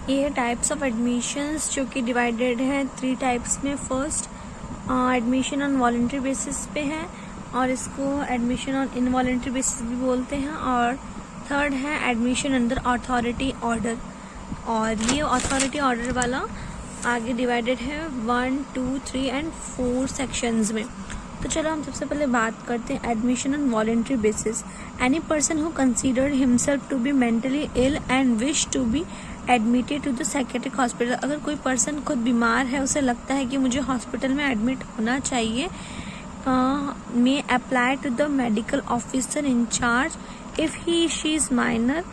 ये types of admissions जो कि डिवाइडेड है 3 टाइप्स में। First admission on voluntary basis पे है और इसको एडमिशन ऑन इनवॉलंटरी बेसिस भी बोलते हैं। और थर्ड है एडमिशन अंडर अथॉरिटी ऑर्डर, और ये अथॉरिटी ऑर्डर वाला आगे डिवाइडेड है 1, 2, 3 एंड 4 सेक्शंस में। तो चलो हम सबसे पहले बात करते हैं admission on voluntary basis. Any person who considered himself to be mentally ill and wish to be admitted to the psychiatric hospital. अगर कोई पर्सन खुद बीमार है, उसे लगता है कि मुझे हॉस्पिटल में एडमिट होना चाहिए, may apply to the medical officer in charge if she is minor।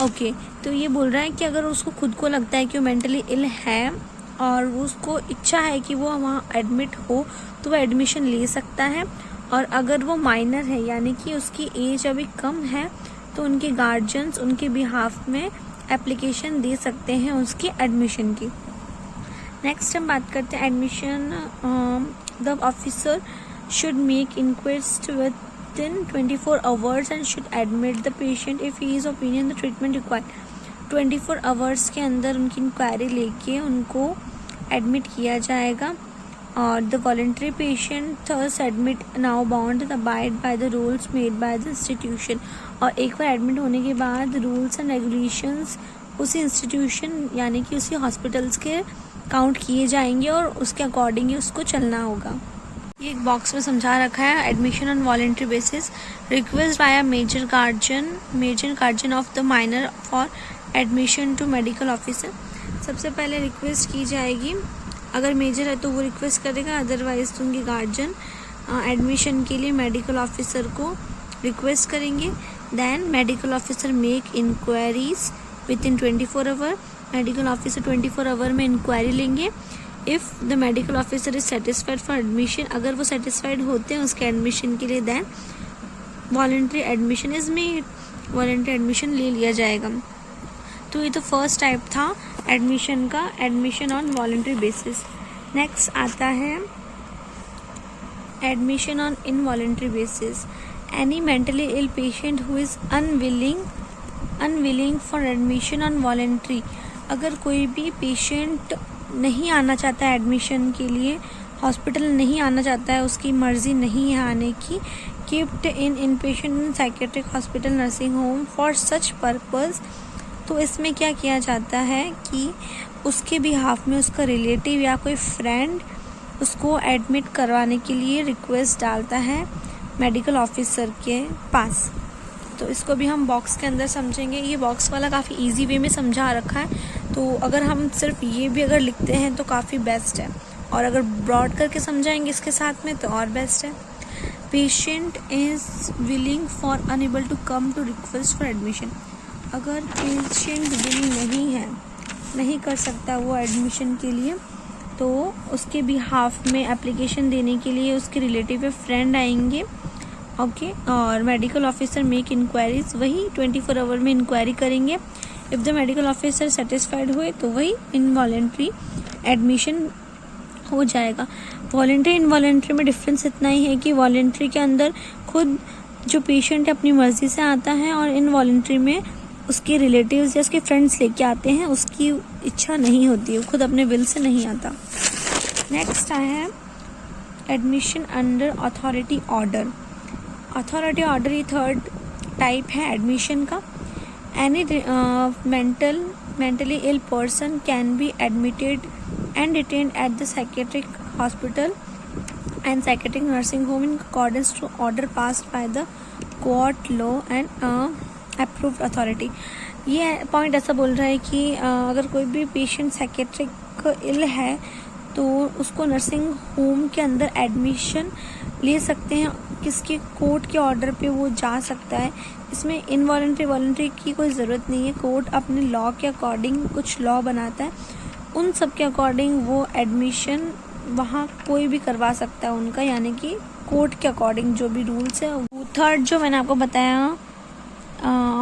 Okay, तो ये बोल रहा है कि अगर उसको खुद को लगता है कि वो मेंटली इल है और उसको इच्छा है कि वो वहाँ एडमिट हो तो वो एडमिशन ले सकता है। और अगर वो माइनर है यानी कि उसकी एज अभी कम है तो उनके गार्जियंस उनके बिहाफ में एप्लीकेशन दे सकते हैं उसकी एडमिशन की। नेक्स्ट हम बात करते हैं admission. The officer should make inquiries within 24 hours and should admit the patient if he is opinion the treatment required। 24 hours के अंदर उनकी इंक्वायरी लेके उनको एडमिट किया जाएगा। और the voluntary patient thus admit now bound abide by the rules made by the institution. और एक बार एडमिट होने के बाद रूल्स एंड रेगुलेशंस उसी इंस्टीट्यूशन यानी कि उसी हॉस्पिटल्स के काउंट किए जाएंगे और उसके अकॉर्डिंग ही उसको चलना होगा। ये एक बॉक्स में समझा रखा है admission on voluntary basis. Request by major guardian of the minor for admission to medical officer. सबसे पहले रिक्वेस्ट की जाएगी, अगर मेजर है तो वो रिक्वेस्ट करेगा, अदरवाइज तो उनके गार्जियन एडमिशन के लिए मेडिकल ऑफिसर को रिक्वेस्ट करेंगे। Then medical officer make inquiries within 24 hour. Medical officer 24 hour में इंक्वायरी लेंगे। If the medical officer is satisfied for admission, अगर वो सेटिस्फाइड होते हैं उसके एडमिशन के लिए, then voluntary admission is made, voluntary admission ले लिया जाएगा। तो ये तो फर्स्ट टाइप था एडमिशन का, admission on voluntary basis. Next आता है admission on involuntary basis. Any mentally ill patient who is unwilling for admission on voluntary. अगर कोई भी पेशेंट नहीं आना चाहता है एडमिशन के लिए, हॉस्पिटल नहीं आना चाहता है, उसकी मर्जी नहीं है आने की, keeped in patient in psychiatric hospital nursing home for such purpose. तो इसमें क्या किया जाता है कि उसके बिहाफ में उसका रिलेटिव या कोई फ्रेंड उसको एडमिट करवाने के लिए रिक्वेस्ट डालता है मेडिकल ऑफिसर के पास। तो इसको भी हम बॉक्स के अंदर समझेंगे। ये बॉक्स वाला काफ़ी इजी वे में समझा रखा है, तो अगर हम सिर्फ ये भी अगर लिखते हैं तो काफ़ी बेस्ट है, और अगर ब्रॉड करके समझाएंगे इसके साथ में तो और बेस्ट है। Patient is willing for unable to come to request for admission. अगर पेशेंट विलिंग नहीं है, नहीं कर सकता वो एडमिशन के लिए, तो उसके बिहाफ में एप्लीकेशन देने के लिए उसके रिलेटिव या फ्रेंड आएंगे। ओके, और मेडिकल ऑफिसर मेक इंक्वायरीज, वही 24 आवर में इंक्वायरी करेंगे। If the medical officer satisfied हुए तो वही इनवॉलेंट्री एडमिशन हो जाएगा। वॉलेंट्री इनवॉलेंट्री में डिफरेंस इतना ही है कि वॉलेंट्री के अंदर खुद जो पेशेंट है अपनी मर्जी से आता है, और इनवॉलेंट्री में उसके रिलेटिव्स या उसके फ्रेंड्स लेके आते हैं, उसकी इच्छा नहीं होती है, खुद अपने विल से नहीं आता। नेक्स्ट है admission under authority order. Authority order ये थर्ड टाइप है एडमिशन का। Any mentally ill person can be admitted and detained at the psychiatric hospital and psychiatric nursing home in accordance to order passed by the court law and approved authority. ये point ऐसा बोल रहा है कि अगर कोई भी पेशेंट साइकेट्रिक इल है तो उसको नर्सिंग होम के अंदर एडमिशन ले सकते हैं, किसके कोर्ट के ऑर्डर पे वो जा सकता है। इसमें इनवॉलंटरी वॉलंटरी की कोई ज़रूरत नहीं है, कोर्ट अपने लॉ के अकॉर्डिंग कुछ लॉ बनाता है, उन सब के अकॉर्डिंग वो एडमिशन वहाँ कोई भी करवा सकता है उनका, यानी कि कोर्ट के अकॉर्डिंग जो भी रूल्स है। वो थर्ड जो मैंने आपको बताया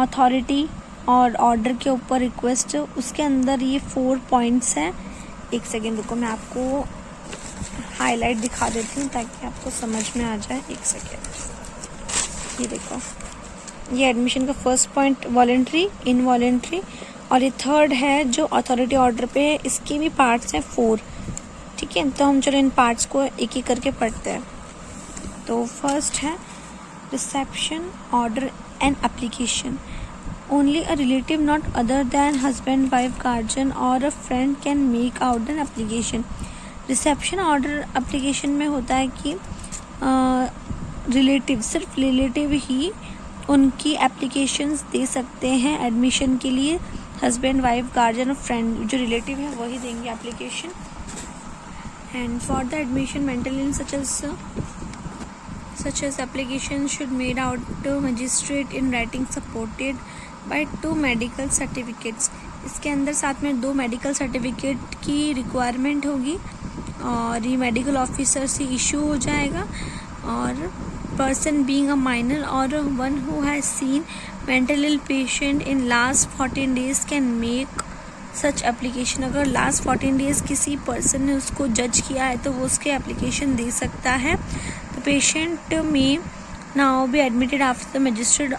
अथॉरिटी और ऑर्डर के ऊपर रिक्वेस्ट, उसके अंदर ये 4 पॉइंट्स हैं। एक सेकेंड रुको, मैं आपको हाईलाइट दिखा देती हूँ ताकि आपको समझ में आ जाए। एक सेकेंड, ये देखो, ये एडमिशन का फर्स्ट पॉइंट वॉलेंट्री, इनवॉलेंट्री और ये थर्ड है जो अथॉरिटी ऑर्डर पे है, इसके भी पार्ट्स हैं 4। ठीक है, तो हम चलो इन पार्ट्स को एक एक करके पढ़ते हैं। तो फर्स्ट है reception order and application. Only a relative not other than husband, wife, guardian or a friend can make out an application. Reception order application में होता है कि रिलेटिव, सिर्फ रिलेटिव ही उनकी एप्लीकेशंस दे सकते हैं एडमिशन के लिए। हस्बैंड, वाइफ, गार्जियन और फ्रेंड जो रिलेटिव है वही देंगे application. And for the admission mental illness such as application should made out to magistrate in writing supported by 2 medical certificates। इसके अंदर साथ में 2 मेडिकल सर्टिफिकेट की रिक्वायरमेंट होगी और ये मेडिकल ऑफिसर से इशू हो जाएगा। और पर्सन बीइंग अ माइनर और one who has seen mental ill patient in last 14 days can make such application. अगर लास्ट 14 days किसी पर्सन ने उसको जज किया है तो वो उसके एप्लीकेशन दे सकता है। The patient may now be admitted after the magistrate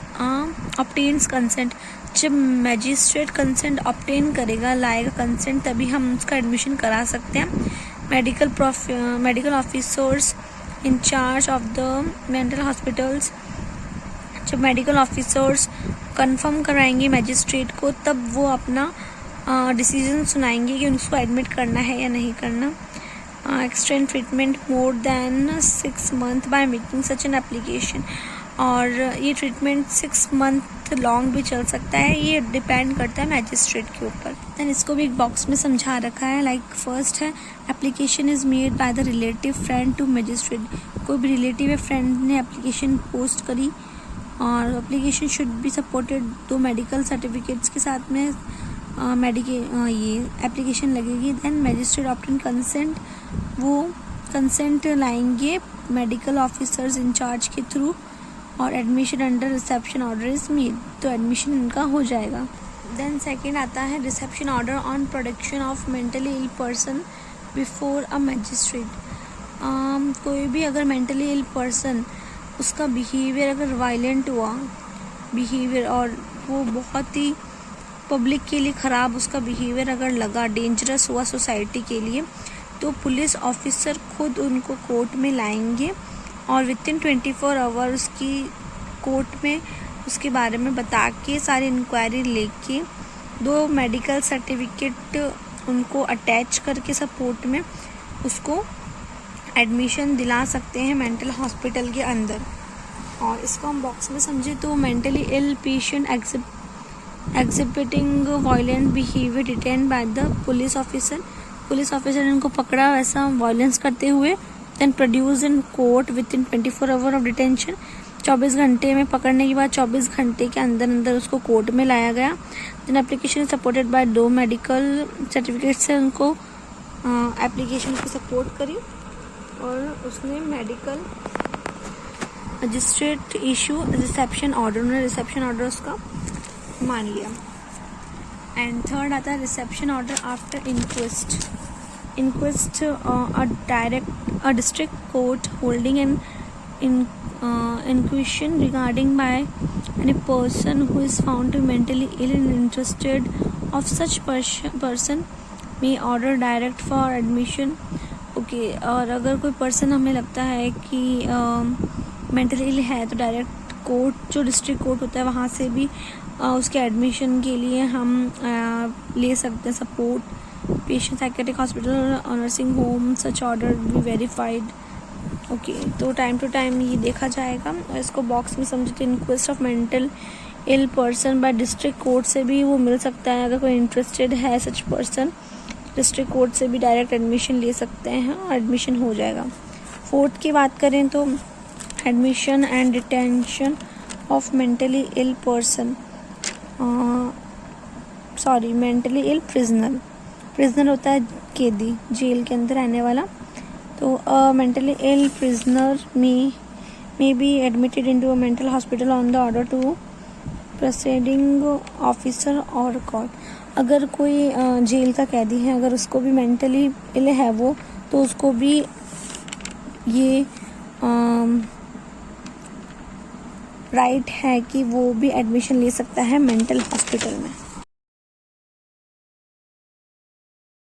obtains consent। जब मैजिस्ट्रेट कंसेंट ऑब्टेन करेगा, लाएगा कंसेंट, तभी हम उसका एडमिशन करा सकते हैं। Medical officers in charge of the mental hospitals, जब मेडिकल ऑफिसर्स कंफर्म कराएंगे मैजिस्ट्रेट को तब वो अपना डिसीजन सुनाएंगे कि उसको एडमिट करना है या नहीं करना। Extend treatment more than 6 months by making such an application. और ये ट्रीटमेंट 6 month लॉन्ग भी चल सकता है, ये डिपेंड करता है मैजिस्ट्रेट के ऊपर। दैन इसको भी एक बॉक्स में समझा रखा है। लाइक फर्स्ट है application is made by the relative friend to magistrate. कोई भी रिलेटिव या फ्रेंड ने एप्लीकेशन पोस्ट करी और application should be supported 2 medical certificates के साथ में ये एप्लीकेशन लगेगी। देन मैजिस्ट्रेट ऑब्टेन कंसेंट, वो कंसेंट लाएंगे मेडिकल ऑफिसर्स इंचार्ज के थ्रू और admission under reception order is made, तो एडमिशन इनका हो जाएगा। देन सेकंड आता है reception order on production of mentally ill person before a magistrate. कोई भी अगर मेंटली इल पर्सन, उसका बिहेवियर अगर वायलेंट हुआ बिहेवियर और वो बहुत ही पब्लिक के लिए ख़राब उसका बिहेवियर अगर लगा, डेंजरस हुआ सोसाइटी के लिए, तो पुलिस ऑफिसर खुद उनको कोर्ट में लाएंगे और वितिन 24 आवर उसकी कोर्ट में उसके बारे में बता के सारी इंक्वायरी लेके 2 मेडिकल सर्टिफिकेट उनको अटैच करके सपोर्ट में उसको एडमिशन दिला सकते हैं मेंटल हॉस्पिटल के अंदर। और इसको हम बॉक्स में समझे तो mentally ill patient exhibiting violent behaviour detain by the police officer ने उनको पकड़ा वैसा वायलेंस करते हुए। Then produce in court within 24 hour of detention. 24 घंटे में पकड़ने के बाद 24 घंटे के अंदर उसको कोर्ट में लाया गया। Then application supported by 2 medical certificate से उनको एप्लीकेशन को सपोर्ट करी और उसने medical magistrate issue reception order, उन्होंने रिसेप्शन ऑर्डर उसका मान लिया। एंड थर्ड आता है reception order after inquest a district court holding an inquisition regarding by any person who is found to be mentally ill and interested of such person may order direct for admission। Okay, और अगर कोई person हमें लगता है कि mentally ill है तो direct court, जो डिस्ट्रिक्ट कोर्ट होता है वहाँ से भी उसके एडमिशन के लिए हम ले सकते हैं सपोर्ट। पेशेंट साइकेट्रिक हॉस्पिटल और nursing home such order be verified. Okay, तो टाइम टू टाइम ये देखा जाएगा। और इसको बॉक्स में समझे तो inquest of mental ill person by district court से भी वो मिल सकता है। अगर कोई इंटरेस्टेड है सच पर्सन, डिस्ट्रिक्ट कोर्ट से भी डायरेक्ट एडमिशन ले सकते हैं और एडमिशन हो जाएगा। फोर्थ की बात करें तो admission and detention of mentally ill person, mentally ill prisoner होता है कैदी, जेल के अंदर रहने वाला। तो mentally ill prisoner may be admitted into a mental hospital on the order to proceeding officer or court। अगर कोई जेल का कैदी है, अगर उसको भी मेंटली इल है वो, तो उसको भी ये राइट है कि वो भी एडमिशन ले सकता है मेंटल हॉस्पिटल में।